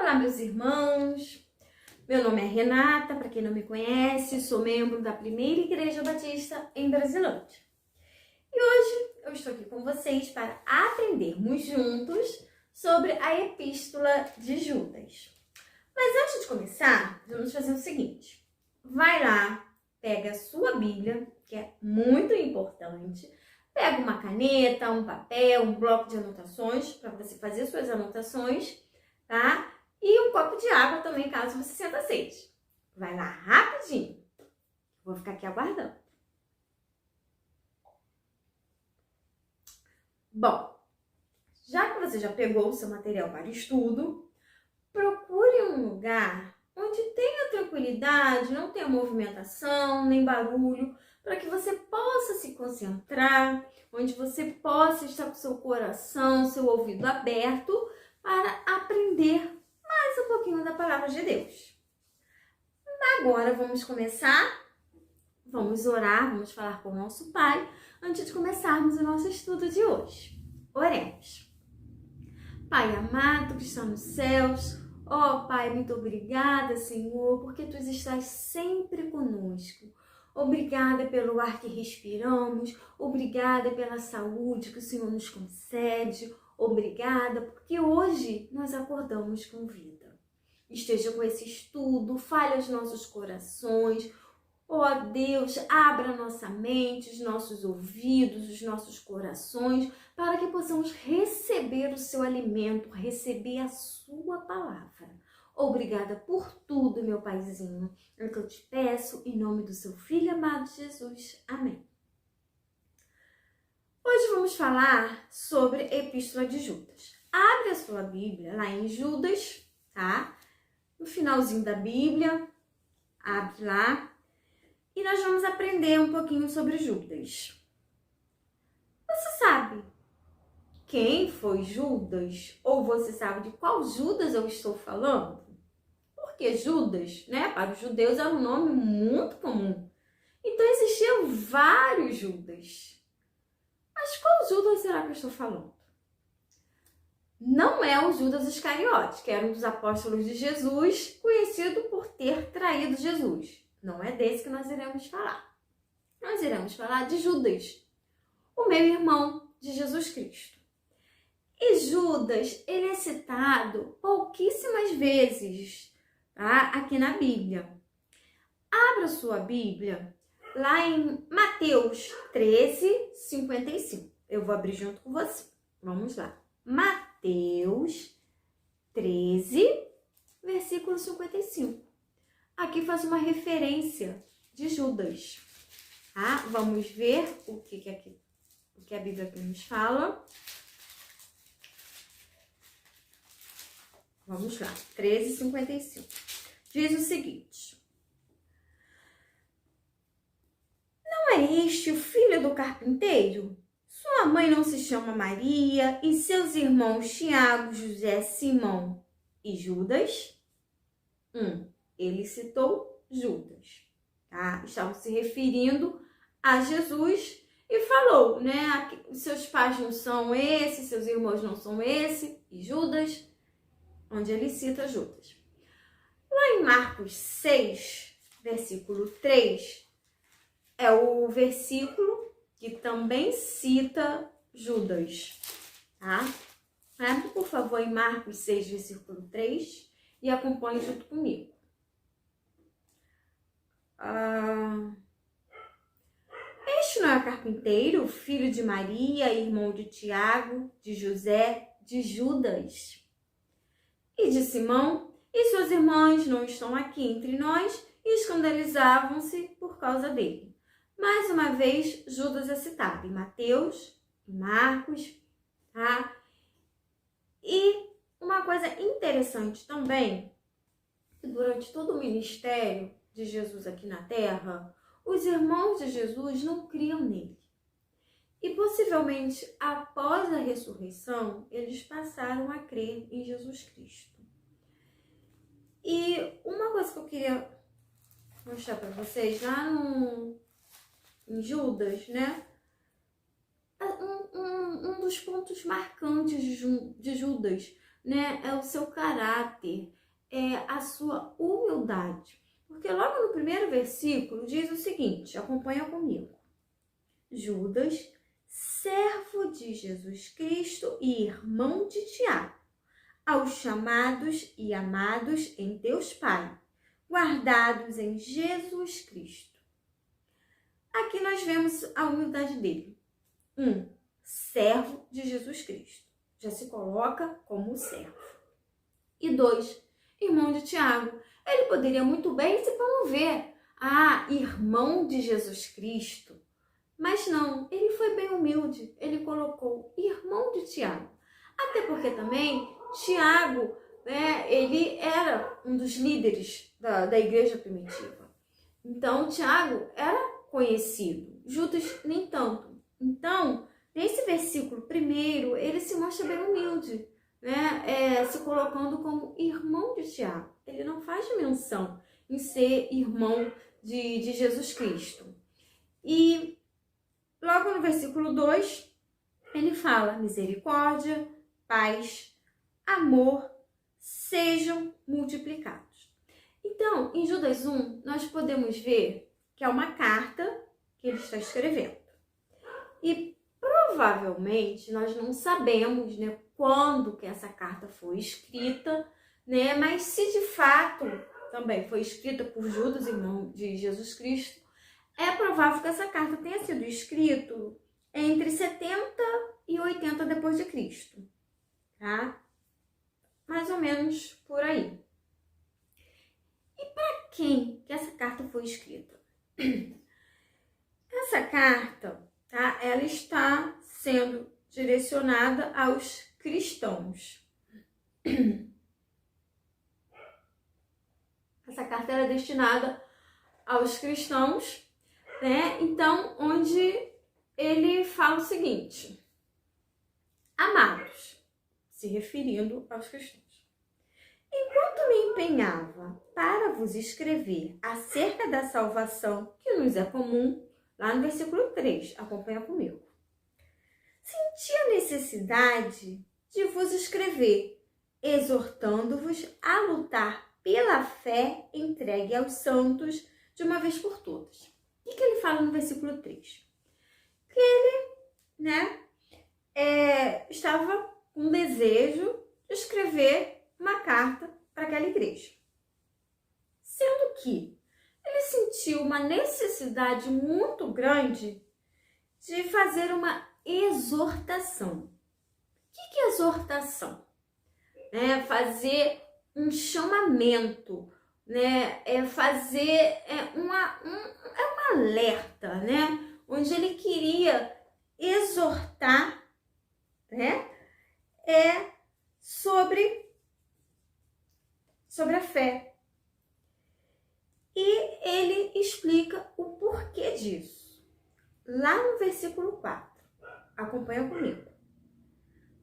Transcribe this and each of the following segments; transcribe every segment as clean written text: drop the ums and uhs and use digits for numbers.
Olá, meus irmãos. Meu nome é Renata, para quem não me conhece, sou membro da Primeira Igreja Batista em Brasilândia. E hoje eu estou aqui com vocês para aprendermos juntos sobre a Epístola de Judas. Mas antes de começar, vamos fazer o seguinte. Vai lá, pega a sua Bíblia, que é muito importante. Pega uma caneta, um papel, um bloco de anotações para você fazer suas anotações, tá? E um copo de água também, caso você sinta sede. Vai lá rapidinho. Vou ficar aqui aguardando. Bom, já que você já pegou o seu material para estudo, procure um lugar onde tenha tranquilidade, não tenha movimentação, nem barulho, para que você possa se concentrar, onde você possa estar com seu coração, seu ouvido aberto para aprender mais um pouquinho da palavra de Deus. Agora vamos começar, vamos orar, vamos falar com o nosso Pai, antes de começarmos o nosso estudo de hoje. Oremos. Pai amado que está nos céus, ó Pai, muito obrigada, Senhor, porque Tu estás sempre conosco. Obrigada pelo ar que respiramos, obrigada pela saúde que o Senhor nos concede, obrigada porque hoje nós acordamos com vida. Esteja com esse estudo, fale aos nossos corações. Ó Deus, abra nossa mente, os nossos ouvidos, os nossos corações, para que possamos receber o seu alimento, receber a sua palavra. Obrigada por tudo, meu Paizinho. É o que eu te peço, em nome do seu Filho amado Jesus. Amém. Hoje vamos falar sobre a Epístola de Judas. Abre a sua Bíblia lá em Judas, tá? No finalzinho da Bíblia, abre lá. E nós vamos aprender um pouquinho sobre Judas. Você sabe quem foi Judas? Ou você sabe de qual Judas eu estou falando? Porque Judas, né, para os judeus era um nome muito comum. Então existiam vários Judas. Mas qual Judas será que eu estou falando? Não é o Judas Iscariote, que era um dos apóstolos de Jesus, conhecido por ter traído Jesus. Não é desse que nós iremos falar. Nós iremos falar de Judas, o meu irmão de Jesus Cristo. E Judas, ele é citado pouquíssimas vezes, tá? Aqui na Bíblia. Abra sua Bíblia lá em Mateus 13, 55. Eu vou abrir junto com você. Vamos lá. Mateus 13, versículo 55. Aqui faz uma referência de Judas. Tá? Vamos ver o que a Bíblia aqui nos fala. Vamos lá, 13:55. Diz o seguinte: não é este o filho do carpinteiro? Sua mãe não se chama Maria e seus irmãos Tiago, José, Simão e Judas? Ele citou Judas, tá? Estavam se referindo a Jesus e falou, né? Seus pais não são esses, seus irmãos não são esse, e Judas, onde ele cita Judas. Lá em Marcos 6, versículo 3, é o versículo que também cita Judas, tá? Abre, por favor, em Marcos 6, versículo 3 e acompanhe junto comigo. Este não é carpinteiro, filho de Maria, irmão de Tiago, de José, de Judas e de Simão? E suas irmãs não estão aqui entre nós? E escandalizavam-se por causa dele. Mais uma vez, Judas é citado em Mateus, em Marcos, tá? E uma coisa interessante também, que durante todo o ministério de Jesus aqui na Terra, os irmãos de Jesus não criam nele. E possivelmente, após a ressurreição, eles passaram a crer em Jesus Cristo. E uma coisa que eu queria mostrar para vocês, lá em Judas, né? Um dos pontos marcantes de Judas, né? É o seu caráter. a sua humildade. Porque logo no primeiro versículo diz o seguinte, acompanha comigo. Judas, servo de Jesus Cristo e irmão de Tiago, aos chamados e amados em Deus Pai, guardados em Jesus Cristo. Aqui nós vemos a humildade dele. Servo de Jesus Cristo. Já se coloca como servo. E 2, irmão de Tiago. Ele poderia muito bem se promover irmão de Jesus Cristo. Mas não, ele foi bem humilde. Ele colocou irmão de Tiago. Até porque também Tiago, ele era um dos líderes da igreja primitiva. Então, Tiago era conhecido. Judas nem tanto. Então, nesse versículo primeiro, ele se mostra bem humilde, se colocando como irmão de Tiago. Ele não faz menção em ser irmão de Jesus Cristo. E logo no versículo 2, ele fala: misericórdia, paz, amor sejam multiplicados. Então, em Judas 1, nós podemos ver que é uma carta que ele está escrevendo. E provavelmente nós não sabemos, quando que essa carta foi escrita, mas se de fato também foi escrita por Judas, irmão de Jesus Cristo, é provável que essa carta tenha sido escrita entre 70 e 80 depois de Cristo, tá? Mais ou menos por aí. E para quem que essa carta foi escrita? Essa carta, tá? Ela está sendo direcionada aos cristãos. Essa carta era destinada aos cristãos, Então, onde ele fala o seguinte: amados, se referindo aos cristãos. Enquanto me empenhava para vos escrever acerca da salvação que nos é comum, lá no versículo 3, acompanha comigo. Senti a necessidade de vos escrever, exortando-vos a lutar pela fé entregue aos santos de uma vez por todas. O que ele fala no versículo 3? Que ele, estava com desejo de escrever uma carta para aquela igreja. Sendo que ele sentiu uma necessidade muito grande de fazer uma exortação. O que é exortação? Fazer um chamamento, fazer um alerta, onde ele queria exortar, sobre a fé. E ele explica o porquê disso. Lá no versículo 4, acompanha comigo.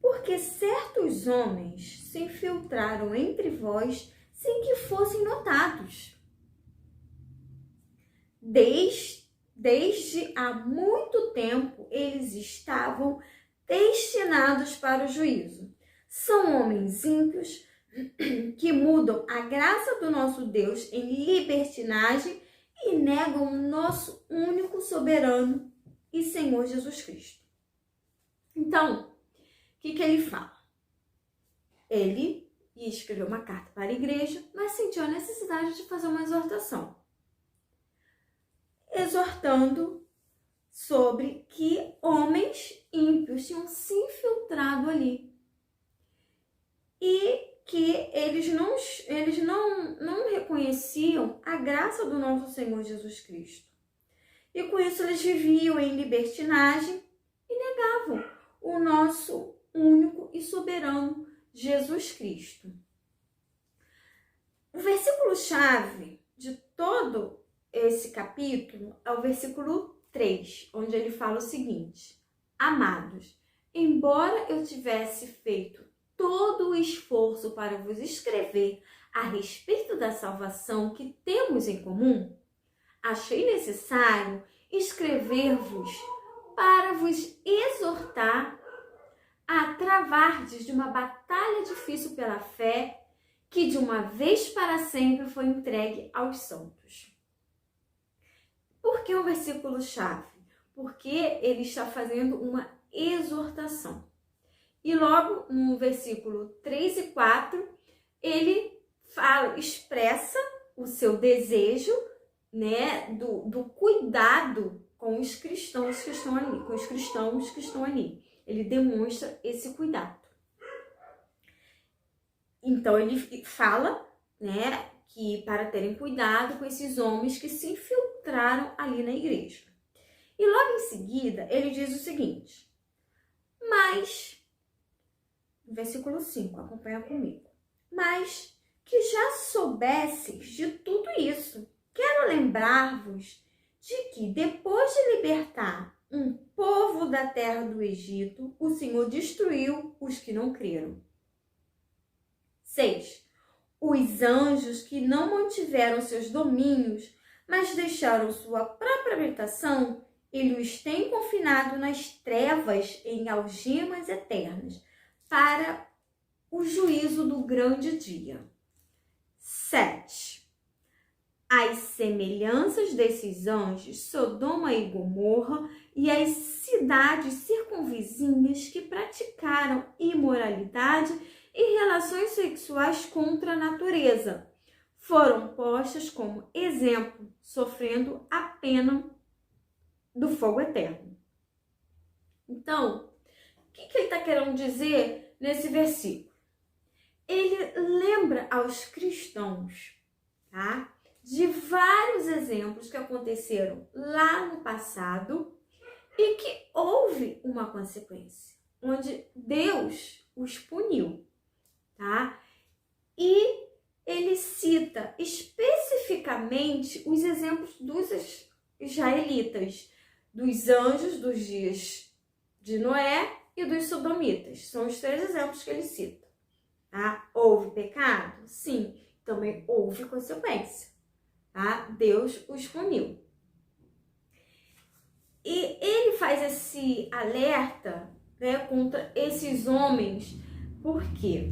Porque certos homens se infiltraram entre vós sem que fossem notados. Desde há muito tempo eles estavam destinados para o juízo. São homens ímpios que mudam a graça do nosso Deus em libertinagem e negam o nosso único soberano e Senhor Jesus Cristo. Então, o que ele fala? Ele ia escrever uma carta para a igreja, mas sentiu a necessidade de fazer uma exortação. Exortando sobre que homens ímpios tinham se infiltrado ali. E que eles não reconheciam a graça do nosso Senhor Jesus Cristo. E com isso eles viviam em libertinagem e negavam o nosso único e soberano Jesus Cristo. O versículo-chave de todo esse capítulo é o versículo 3, onde ele fala o seguinte: amados, embora eu tivesse feito todo o esforço para vos escrever a respeito da salvação que temos em comum, achei necessário escrever-vos para vos exortar a travardes de uma batalha difícil pela fé que de uma vez para sempre foi entregue aos santos. Por que o versículo-chave? Porque ele está fazendo uma exortação. E logo no versículo 3 e 4, ele expressa o seu desejo, né, do cuidado com os cristãos que estão ali, Ele demonstra esse cuidado. Então ele fala, né, que para terem cuidado com esses homens que se infiltraram ali na igreja. E logo em seguida ele diz o seguinte: mas, versículo 5, acompanha comigo. Mas que já soubesses de tudo isso, quero lembrar-vos de que depois de libertar um povo da terra do Egito, o Senhor destruiu os que não creram. 6. Os anjos que não mantiveram seus domínios, mas deixaram sua própria habitação, ele os tem confinado nas trevas em algemas eternas, para o juízo do grande dia. 7. As semelhanças desses anjos, Sodoma e Gomorra, e as cidades circunvizinhas que praticaram imoralidade e relações sexuais contra a natureza, foram postas como exemplo, sofrendo a pena do fogo eterno. Então, o que ele está querendo dizer nesse versículo? Ele lembra aos cristãos, tá, de vários exemplos que aconteceram lá no passado e que houve uma consequência, onde Deus os puniu, tá? E ele cita especificamente os exemplos dos israelitas, dos anjos dos dias de Noé e dos sodomitas. São os 3 exemplos que ele cita. Tá? Houve pecado? Sim. Também houve consequência. Tá? Deus os puniu. E ele faz esse alerta, né, contra esses homens, porque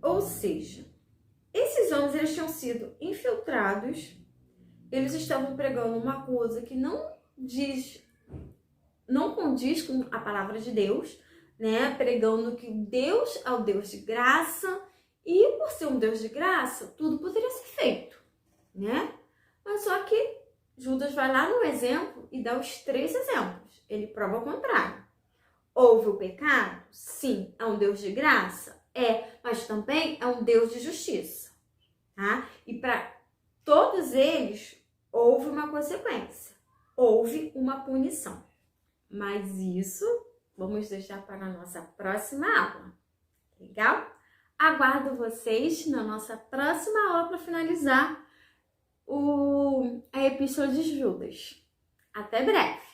ou seja, esses homens eles tinham sido infiltrados, eles estavam pregando uma coisa que não condiz com a palavra de Deus, né? Pregando que Deus é o Deus de graça, e por ser um Deus de graça, tudo poderia ser feito, né? Mas só que Judas vai lá no exemplo e dá os 3 exemplos. Ele prova o contrário. Houve o pecado? Sim. É um Deus de graça? É, mas também é um Deus de justiça, tá? E para todos eles houve uma consequência, houve uma punição. Mas isso vamos deixar para a nossa próxima aula. Legal? Aguardo vocês na nossa próxima aula para finalizar a Epístola de Judas. Até breve!